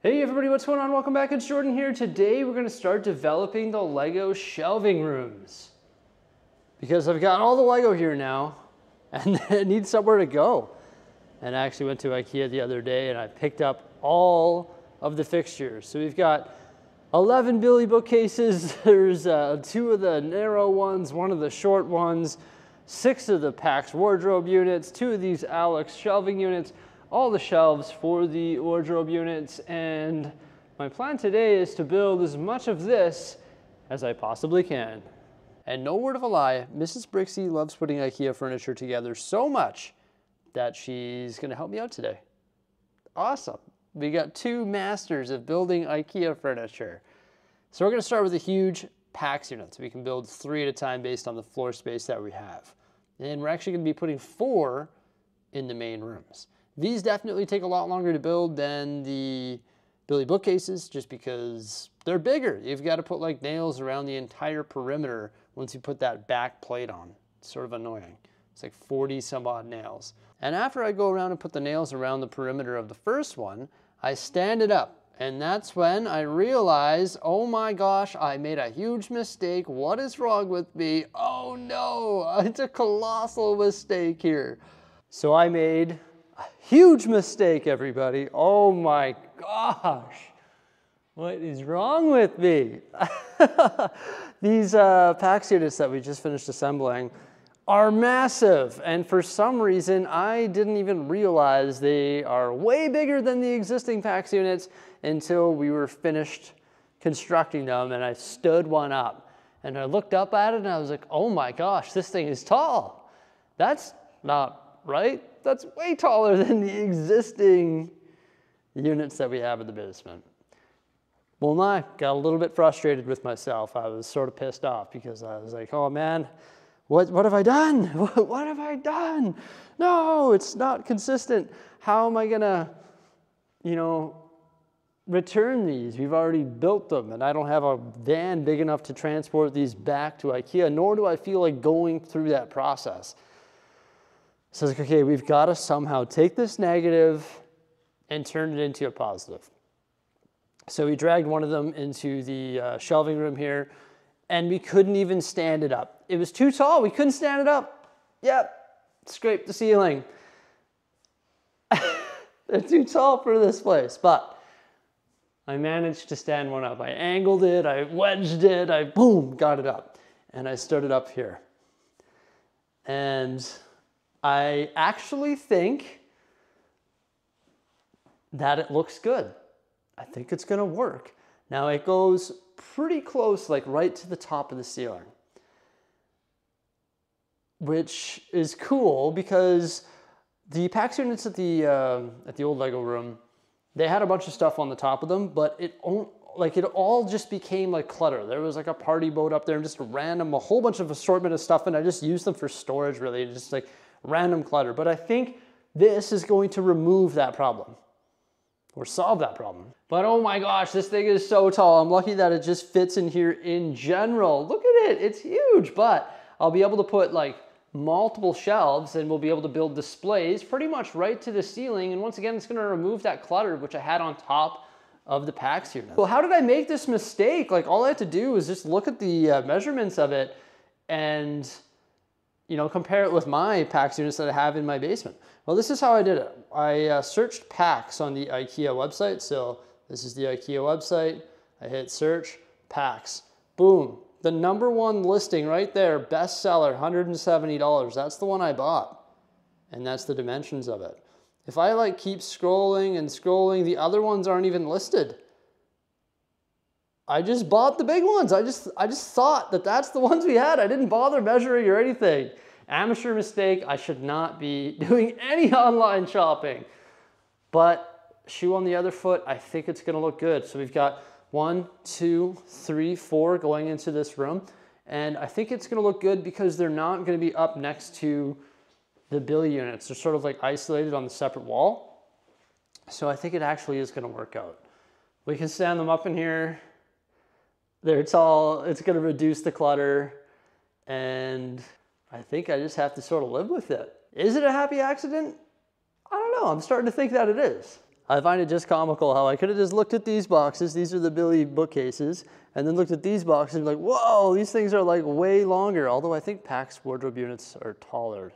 Hey everybody, what's going on? Welcome back, it's Jordan here. Today we're going to start developing the Lego shelving rooms. Because I've got all the Lego here now, and it needs somewhere to go. And I actually went to IKEA the other day and I picked up all of the fixtures. So we've got 11 Billy bookcases, there's 2 of the narrow ones, 1 of the short ones, 6 of the Pax wardrobe units, 2 of these Alex shelving units, all the shelves for the wardrobe units, and my plan today is to build as much of this as I possibly can. And no word of a lie, Mrs. Bricksie loves putting IKEA furniture together so much that she's gonna help me out today. Awesome. We got 2 masters of building IKEA furniture. So we're gonna start with a huge Pax unit. So we can build 3 at a time based on the floor space that we have. And we're actually gonna be putting 4 in the main rooms. These definitely take a lot longer to build than the Billy bookcases just because they're bigger. You've got to put like nails around the entire perimeter once you put that back plate on. It's sort of annoying. It's like 40 some odd nails. And after I go around and put the nails around the perimeter of the first one, I stand it up. And that's when I realize, oh my gosh, I made a huge mistake. What is wrong with me? Oh no, it's a colossal mistake here. So I made a huge mistake, everybody. Oh my gosh. What is wrong with me? These Pax units that we just finished assembling are massive. And for some reason, I didn't even realize they are way bigger than the existing Pax units until we were finished constructing them and I stood one up. And I looked up at it and I was like, oh my gosh, this thing is tall. That's not right. That's way taller than the existing units that we have in the basement. Well, I got a little bit frustrated with myself. I was sort of pissed off because I was like, oh man, what have I done? What have I done? No, it's not consistent. How am I gonna, return these? We've already built them and I don't have a van big enough to transport these back to IKEA, nor do I feel like going through that process. So it's like, okay, we've got to somehow take this negative and turn it into a positive. So we dragged one of them into the shelving room here, and we couldn't even stand it up. It was too tall. We couldn't stand it up. Yep, scraped the ceiling. They're too tall for this place, but I managed to stand one up. I angled it, I wedged it, I boom, got it up. And I stood it up here. And I actually think that it looks good. I think it's gonna work. Now it goes pretty close, like right to the top of the ceiling, which is cool because the Pax units at the old Lego room, they had a bunch of stuff on the top of them, but it all just became like clutter. There was like a party boat up there and just a whole bunch of assortment of stuff, and I just used them for storage really, just like random clutter. But I think this is going to remove that problem or solve that problem. But oh my gosh, this thing is so tall. I'm lucky that it just fits in here in general. Look at it, it's huge, but I'll be able to put like multiple shelves and we'll be able to build displays pretty much right to the ceiling. And once again, it's gonna remove that clutter which I had on top of the Pax unit. Well, how did I make this mistake? Like all I had to do was just look at the measurements of it and compare it with my Pax units that I have in my basement. Well, this is how I did it. I searched Pax on the IKEA website. So this is the IKEA website. I hit search, Pax, boom. The #1 listing right there, bestseller, $170. That's the one I bought. And that's the dimensions of it. If I keep scrolling and scrolling, the other ones aren't even listed. I just bought the big ones. I just thought that that's the ones we had. I didn't bother measuring or anything. Amateur mistake. I should not be doing any online shopping. But shoe on the other foot, I think it's gonna look good. So we've got 1, 2, 3, 4 going into this room. And I think it's gonna look good because they're not gonna be up next to the Billy units. They're sort of like isolated on the separate wall. So I think it actually is gonna work out. We can stand them up in here. They're tall, it's gonna reduce the clutter, and I think I just have to sort of live with it. Is it a happy accident? I don't know, I'm starting to think that it is. I find it just comical how I could have just looked at these boxes. These are the Billy bookcases, and then looked at these boxes and like, whoa, these things are like way longer. Although I think PAX wardrobe units are taller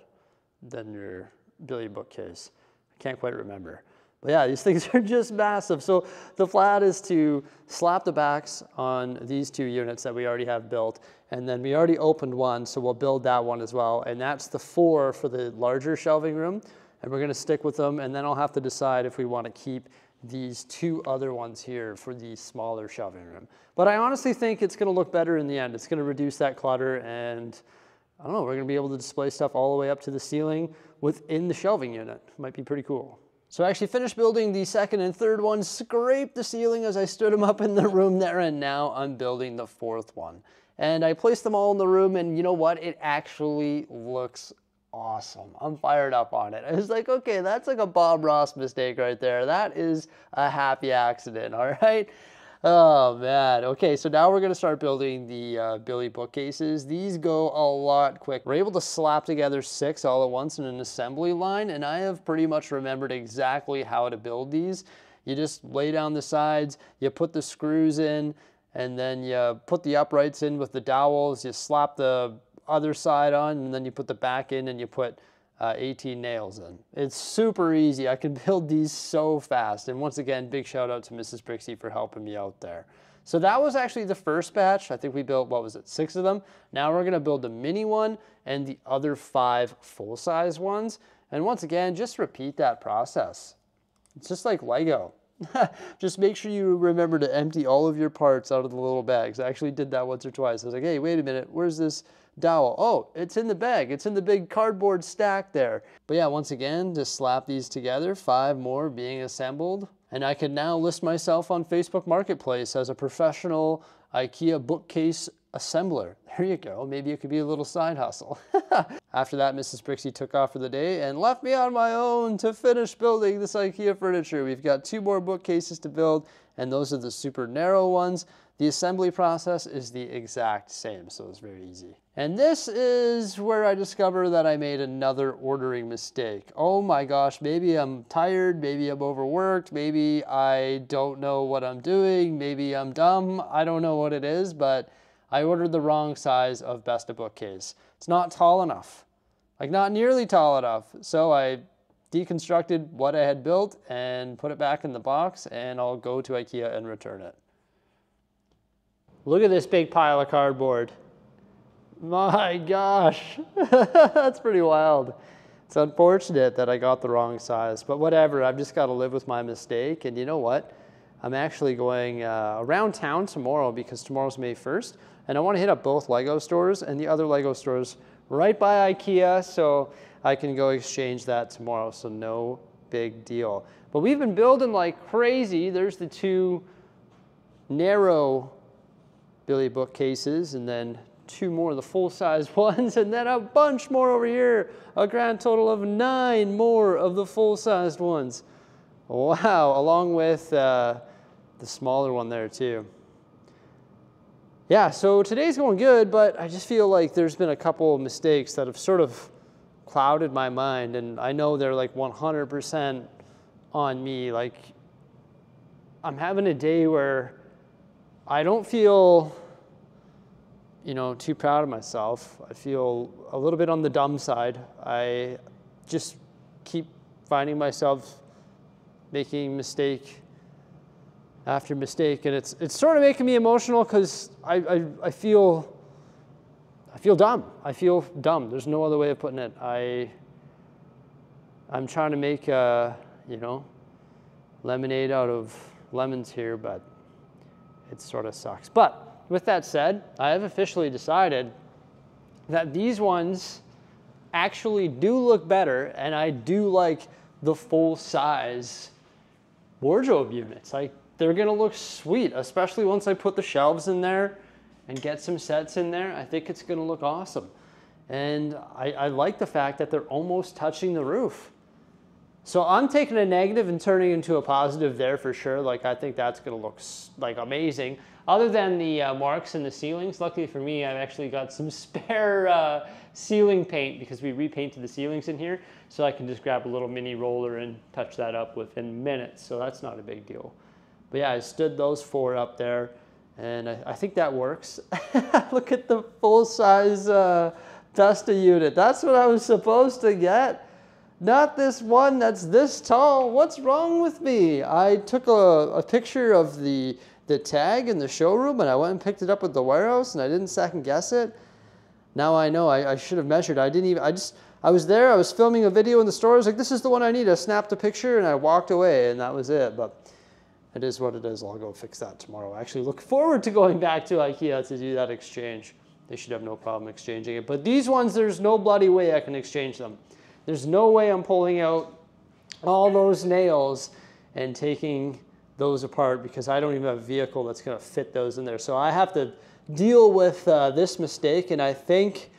than your Billy bookcase. I can't quite remember. But yeah, these things are just massive. So the plan is to slap the backs on these 2 units that we already have built. And then we already opened one, so we'll build that one as well. And that's the 4 for the larger shelving room. And we're gonna stick with them. And then I'll have to decide if we wanna keep these 2 other ones here for the smaller shelving room. But I honestly think it's gonna look better in the end. It's gonna reduce that clutter, and I don't know, we're gonna be able to display stuff all the way up to the ceiling within the shelving unit. Might be pretty cool. So I actually finished building the 2nd and 3rd one, scraped the ceiling as I stood them up in the room there, and now I'm building the 4th one. And I placed them all in the room, and you know what? It actually looks awesome. I'm fired up on it. I was like, okay, that's like a Bob Ross mistake right there. That is a happy accident, all right? Oh man, okay, so now we're gonna start building the Billy bookcases. These go a lot quick. We're able to slap together 6 all at once in an assembly line, and I have pretty much remembered exactly how to build these. You just lay down the sides, you put the screws in, and then you put the uprights in with the dowels, you slap the other side on, and then you put the back in and you put 18 nails in. It's super easy. I can build these so fast. And once again, big shout out to Mrs. Bricksie for helping me out there. So that was actually the first batch. I think we built, what was it, 6 of them. Now we're gonna build the mini one and the other 5 full-size ones. And once again, just repeat that process. It's just like Lego. Just make sure you remember to empty all of your parts out of the little bags. I actually did that once or twice. I was like, hey, wait a minute, where's this dowel? Oh, it's in the bag. It's in the big cardboard stack there. But yeah, once again, just slap these together, 5 more being assembled. And I can now list myself on Facebook Marketplace as a professional IKEA bookcase assembler. There you go. Maybe it could be a little side hustle. After that, Mrs. Bricksie took off for the day and left me on my own to finish building this IKEA furniture. We've got 2 more bookcases to build, and those are the super narrow ones. The assembly process is the exact same, so it's very easy. And this is where I discover that I made another ordering mistake. Oh my gosh, maybe I'm tired, maybe I'm overworked, maybe I don't know what I'm doing, maybe I'm dumb, I don't know what it is, but I ordered the wrong size of Besta bookcase. It's not tall enough, like not nearly tall enough. So I deconstructed what I had built and put it back in the box, and I'll go to IKEA and return it. Look at this big pile of cardboard. My gosh, that's pretty wild. It's unfortunate that I got the wrong size, but whatever, I've just got to live with my mistake. And you know what? I'm actually going around town tomorrow because tomorrow's May 1st, and I want to hit up both Lego stores and the other Lego stores right by IKEA, so I can go exchange that tomorrow, so no big deal. But we've been building like crazy. There's the 2 narrow Billy bookcases, and then 2 more of the full-size ones, and then a bunch more over here. A grand total of 9 more of the full-sized ones. Wow, along with the smaller one there too. Yeah, so today's going good, but I just feel like there's been a couple of mistakes that have sort of clouded my mind, and I know they're like 100% on me. Like, I'm having a day where I don't feel, you know, too proud of myself. I feel a little bit on the dumb side. I just keep finding myself making mistake after mistake, and it's sort of making me emotional because I feel dumb. I feel dumb. There's no other way of putting it. I'm trying to make you know, lemonade out of lemons here, but it sort of sucks. But with that said, I have officially decided that these ones actually do look better, and I do like the full size wardrobe units. Like, they're gonna look sweet, especially once I put the shelves in there and get some sets in there. I think it's gonna look awesome. And I like the fact that they're almost touching the roof. So I'm taking a negative and turning into a positive there for sure. Like I think that's gonna look like amazing. Other than the marks in the ceilings, luckily for me, I've actually got some spare ceiling paint because we repainted the ceilings in here. So I can just grab a little mini roller and touch that up within minutes. So that's not a big deal. But yeah, I stood those 4 up there and I think that works. Look at the full-size Dusta unit. That's what I was supposed to get. Not this one that's this tall. What's wrong with me? I took a picture of the tag in the showroom and I went and picked it up at the warehouse and I didn't second guess it. Now I know I should have measured. I was there, I was filming a video in the store. I was like, this is the one I need. I snapped a picture and I walked away and that was it. But it is what it is. I'll go fix that tomorrow. I actually look forward to going back to IKEA to do that exchange. They should have no problem exchanging it. But these ones, there's no bloody way I can exchange them. There's no way I'm pulling out all those nails and taking those apart because I don't even have a vehicle that's going to fit those in there. So I have to deal with this mistake, and I think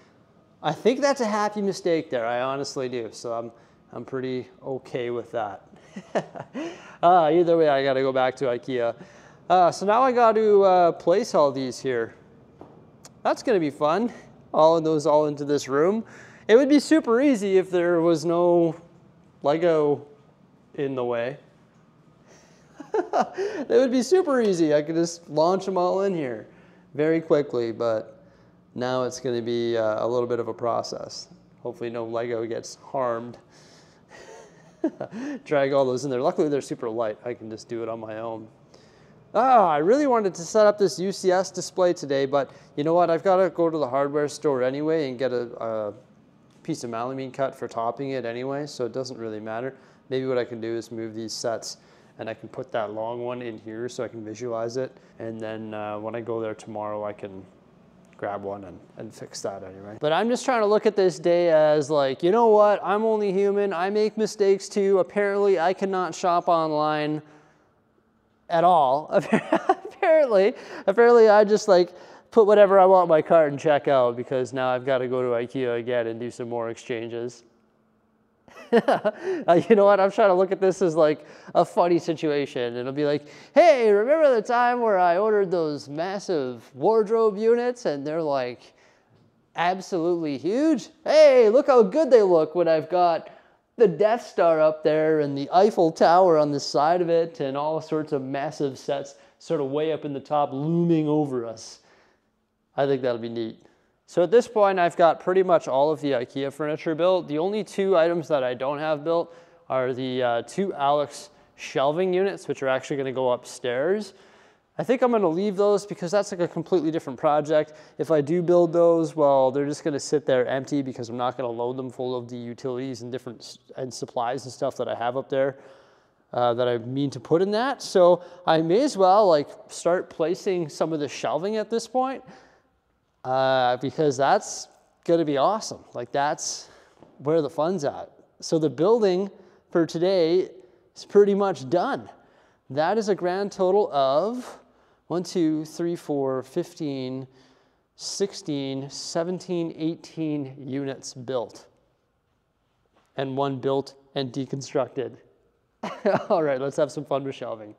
that's a happy mistake there. I honestly do. So I'm pretty okay with that. Either way, I got to go back to IKEA. So now I got to place all these here. That's going to be fun. All of those all into this room. It would be super easy if there was no Lego in the way. It would be super easy. I could just launch them all in here very quickly, but now it's going to be a little bit of a process. Hopefully no Lego gets harmed. Drag all those in there. Luckily they're super light. I can just do it on my own. I really wanted to set up this UCS display today, but you know what? I've got to go to the hardware store anyway and get a piece of melamine cut for topping it anyway, so it doesn't really matter. Maybe what I can do is move these sets and I can put that long one in here so I can visualize it, and then when I go there tomorrow I can grab one and fix that anyway. But I'm just trying to look at this day as like, you know what, I'm only human, I make mistakes too. Apparently I cannot shop online at all. Apparently I just like put whatever I want in my cart and check out because now I've got to go to IKEA again and do some more exchanges. You know what? I'm trying to look at this as like a funny situation. It'll be like, hey, remember the time where I ordered those massive wardrobe units and they're like absolutely huge? Hey, look how good they look when I've got the Death Star up there and the Eiffel Tower on the side of it and all sorts of massive sets sort of way up in the top looming over us. I think that'll be neat. So at this point, I've got pretty much all of the IKEA furniture built. The only 2 items that I don't have built are the 2 Alex shelving units, which are actually gonna go upstairs. I think I'm gonna leave those because that's like a completely different project. If I do build those, well, they're just gonna sit there empty because I'm not gonna load them full of the utilities and different supplies and stuff that I have up there that I mean to put in that. So I may as well like start placing some of the shelving at this point. Because that's going to be awesome. Like that's where the fun's at. So the building for today is pretty much done. That is a grand total of 1, 2, 3, 4, 15, 16, 17, 18 units built. And 1 built and deconstructed. All right, let's have some fun with shelving.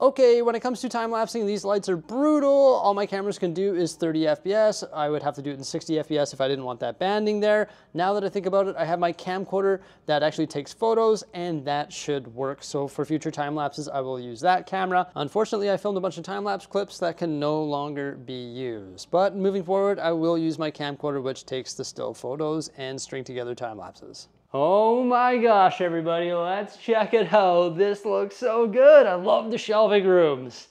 Okay, when it comes to time-lapsing, these lights are brutal. All my cameras can do is 30 FPS. I would have to do it in 60 FPS if I didn't want that banding there. Now that I think about it, I have my camcorder that actually takes photos, and that should work. So for future time-lapses, I will use that camera. Unfortunately, I filmed a bunch of time-lapse clips that can no longer be used. But moving forward, I will use my camcorder, which takes the still photos and string together time-lapses. Oh my gosh, everybody, let's check it out. This looks so good. I love the shelving rooms.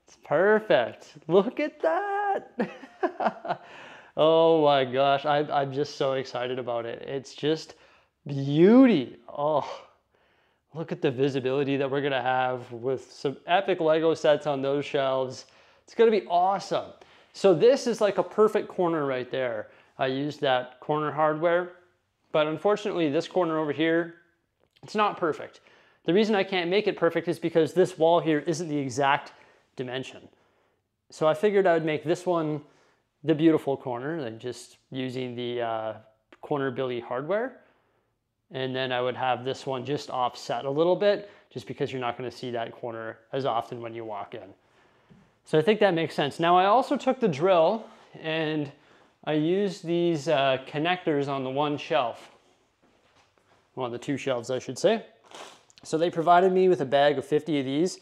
It's perfect. Look at that. Oh my gosh, I'm just so excited about it. It's just beauty. Oh, look at the visibility that we're gonna have with some epic Lego sets on those shelves. It's gonna be awesome. So this is like a perfect corner right there. I used that corner hardware. But unfortunately, this corner over here, it's not perfect. The reason I can't make it perfect is because this wall here isn't the exact dimension. So I figured I would make this one the beautiful corner, like just using the corner Billy hardware. And then I would have this one just offset a little bit, just because you're not going to see that corner as often when you walk in. So I think that makes sense. Now I also took the drill and I used these connectors on the one shelf. Well, on the two shelves, I should say. So they provided me with a bag of 50 of these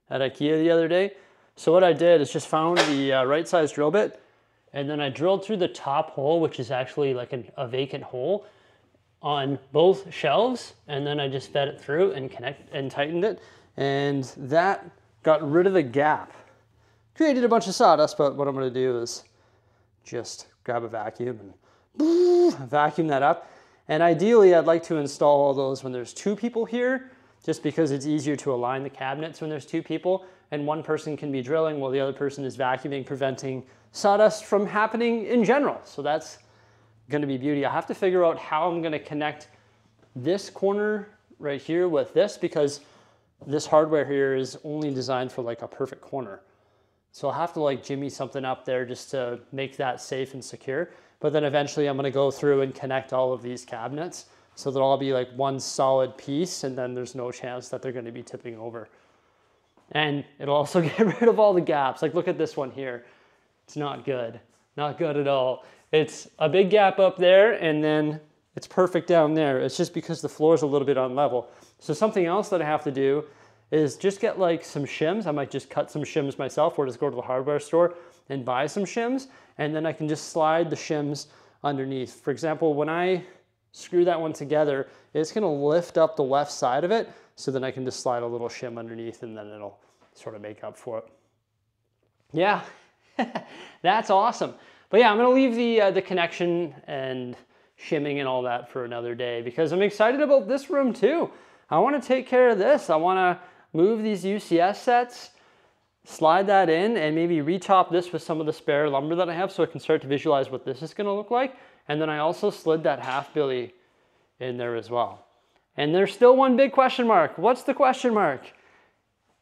at IKEA the other day. So what I did is just found the right size drill bit, and then I drilled through the top hole, which is actually like a vacant hole, on both shelves, and then I just fed it through and tightened it, and that got rid of the gap. Created a bunch of sawdust, but what I'm going to do is just grab a vacuum and vacuum that up. And ideally, I'd like to install all those when there's two people here, just because it's easier to align the cabinets when there's two people, and one person can be drilling while the other person is vacuuming, preventing sawdust from happening in general. So that's going to be beauty. I have to figure out how I'm going to connect this corner right here with this, because this hardware here is only designed for like a perfect corner. So I'll have to like jimmy something up there just to make that safe and secure. But then eventually I'm going to go through and connect all of these cabinets so they'll all be like one solid piece, and then there's no chance that they're going to be tipping over. And it'll also get rid of all the gaps. Like look at this one here. It's not good. Not good at all. It's a big gap up there, and then it's perfect down there. It's just because the floor is a little bit unlevel. So something else that I have to do is just get like some shims. I might just cut some shims myself, or just go to the hardware store and buy some shims, and then I can just slide the shims underneath. For example, when I screw that one together, it's gonna lift up the left side of it, so then I can just slide a little shim underneath, and then it'll sort of make up for it. Yeah, that's awesome. But yeah, I'm gonna leave the connection and shimming and all that for another day, because I'm excited about this room too. I wanna take care of this. I wanna move these UCS sets, slide that in, and maybe retop this with some of the spare lumber that I have so I can start to visualize what this is gonna look like. And then I also slid that half billy in there as well. And there's still one big question mark. What's the question mark?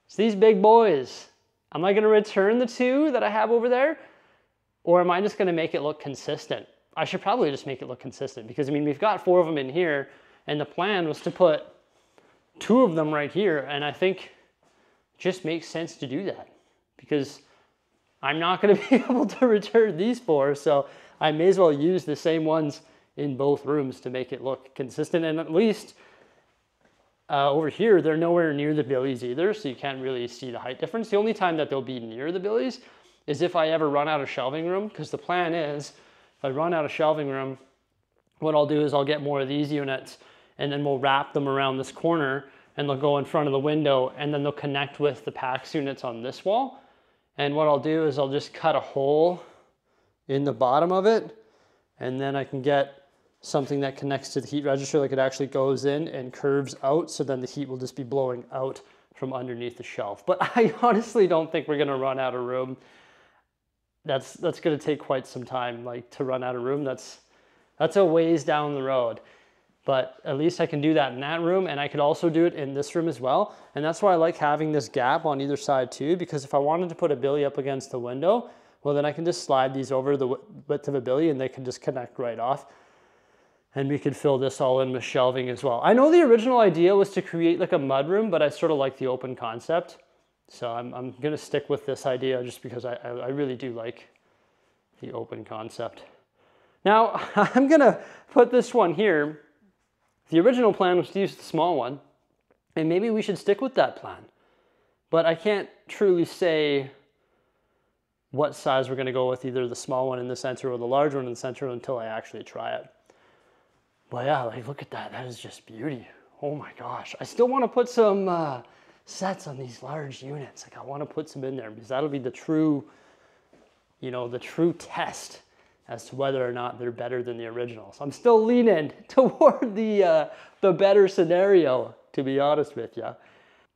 It's these big boys. Am I gonna return the two that I have over there? Or am I just gonna make it look consistent? I should probably just make it look consistent, because I mean, we've got 4 of them in here, and the plan was to put 2 of them right here, and I think it just makes sense to do that, because I'm not gonna be able to return these 4, so I may as well use the same ones in both rooms to make it look consistent. And at least over here, they're nowhere near the billies either, so you can't really see the height difference. The only time that they'll be near the billies is if I ever run out of shelving room, because the plan is, if I run out of shelving room, what I'll do is I'll get more of these units, and then we'll wrap them around this corner, and they'll go in front of the window, and then they'll connect with the PAX units on this wall. And what I'll do is I'll just cut a hole in the bottom of it, and then I can get something that connects to the heat register, like it actually goes in and curves out, so then the heat will just be blowing out from underneath the shelf. But I honestly don't think we're gonna run out of room. That's gonna take quite some time, like to run out of room. That's a ways down the road. But at least I can do that in that room, and I could also do it in this room as well. And that's why I like having this gap on either side too, because if I wanted to put a billy up against the window, well, then I can just slide these over the width of a billy, and they can just connect right off. And we could fill this all in with shelving as well. I know the original idea was to create like a mud room, but I sort of like the open concept. So I'm gonna stick with this idea just because I really do like the open concept. Now, I'm gonna put this one here. The original plan was to use the small one, and maybe we should stick with that plan. But I can't truly say what size we're gonna go with, either the small one in the center or the large one in the center, until I actually try it. But yeah, like look at that, that is just beauty. Oh my gosh, I still wanna put some sets on these large units. Like I wanna put some in there, because that'll be the true, you know, the true test as to whether or not they're better than the original. So I'm still leaning toward the better scenario, to be honest with you.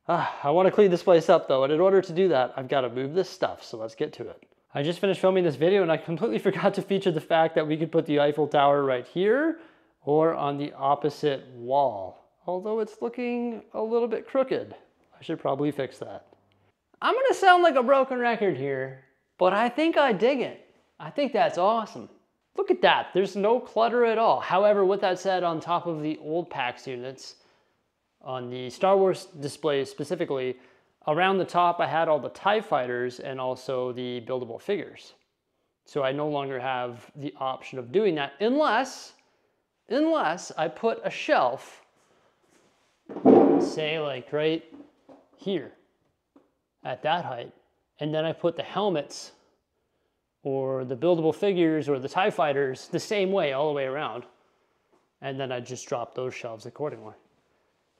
I want to clean this place up though, and in order to do that, I've got to move this stuff, so let's get to it. I just finished filming this video, and I completely forgot to feature the fact that we could put the Eiffel Tower right here, or on the opposite wall. Although it's looking a little bit crooked. I should probably fix that. I'm gonna sound like a broken record here, but I think I dig it. I think that's awesome. Look at that, there's no clutter at all. However, with that said, on top of the old PAX units, on the Star Wars display specifically, around the top I had all the TIE fighters and also the buildable figures. So I no longer have the option of doing that unless I put a shelf, say like right here at that height, and then I put the helmets or the buildable figures or the TIE fighters the same way all the way around, and then I just drop those shelves accordingly.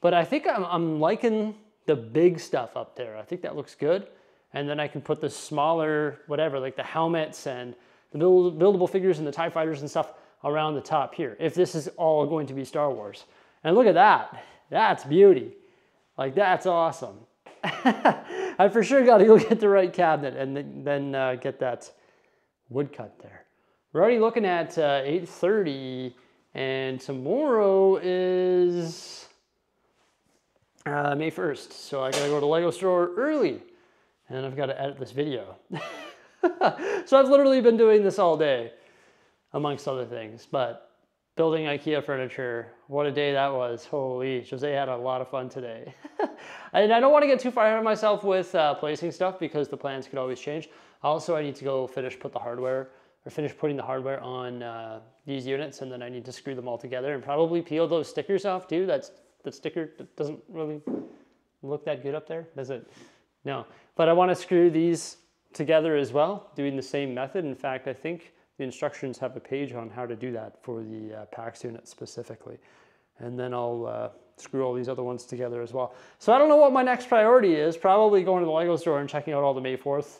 But I think I'm liking the big stuff up there. I think that looks good. And then I can put the smaller, whatever, like the helmets and the buildable figures and the TIE fighters and stuff around the top here, if this is all going to be Star Wars. And look at that. That's beauty. Like, that's awesome. I for sure got to go get the right cabinet and then get that woodcut there. We're already looking at 8:30, and tomorrow is May 1st. So I got to go to the Lego store early, and I've got to edit this video. So I've literally been doing this all day, amongst other things, but building IKEA furniture, what a day that was. Holy, Jose had a lot of fun today. And I don't want to get too far ahead of myself with placing stuff because the plans could always change. Also, I need to go finish putting the hardware on these units, and then I need to screw them all together and probably peel those stickers off too. The sticker that doesn't really look that good up there, does it? No, but I want to screw these together as well, doing the same method. In fact, I think the instructions have a page on how to do that for the PAX unit specifically. And then I'll screw all these other ones together as well. So I don't know what my next priority is. Probably going to the Lego store and checking out all the May 4th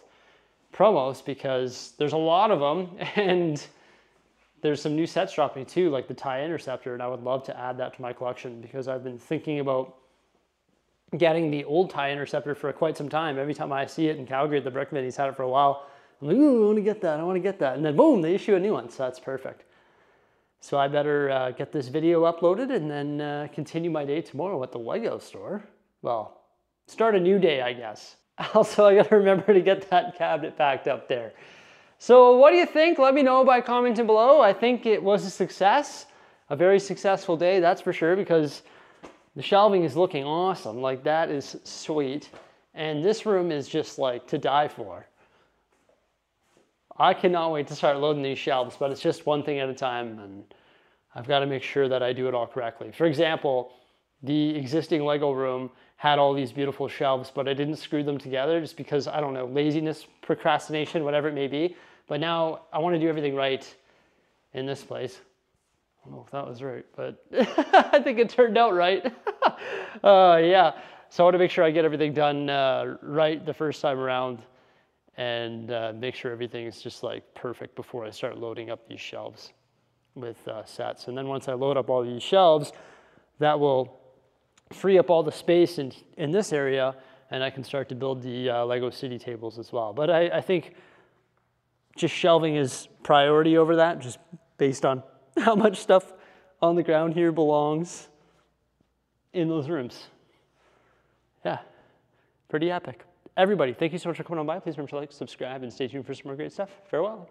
promos, because there's a lot of them, and there's some new sets dropping too, like the TIE Interceptor, and I would love to add that to my collection because I've been thinking about getting the old TIE Interceptor for quite some time. Every time I see it in Calgary at the Brickman, he's had it for a while. I'm like, ooh, I want to get that, I want to get that. And then boom, they issue a new one, so that's perfect. So I better get this video uploaded and then continue my day tomorrow at the Lego store. Well, start a new day, I guess. Also, I gotta remember to get that cabinet packed up there. So what do you think? Let me know by commenting below. I think it was a success, a very successful day, that's for sure, because the shelving is looking awesome. Like, that is sweet. And this room is just like to die for. I cannot wait to start loading these shelves, but it's just one thing at a time, and I've got to make sure that I do it all correctly. For example, the existing Lego room had all these beautiful shelves, but I didn't screw them together just because, I don't know, laziness, procrastination, whatever it may be. But now I want to do everything right in this place. I don't know if that was right, but I think it turned out right. Yeah, so I want to make sure I get everything done right the first time around, and make sure everything is just like perfect before I start loading up these shelves with sets. And then once I load up all these shelves, that will free up all the space in this area, and I can start to build the Lego City tables as well. But I think just shelving is priority over that, just based on how much stuff on the ground here belongs in those rooms. Yeah, pretty epic. Everybody, thank you so much for coming on by. Please remember to like, subscribe, and stay tuned for some more great stuff. Farewell.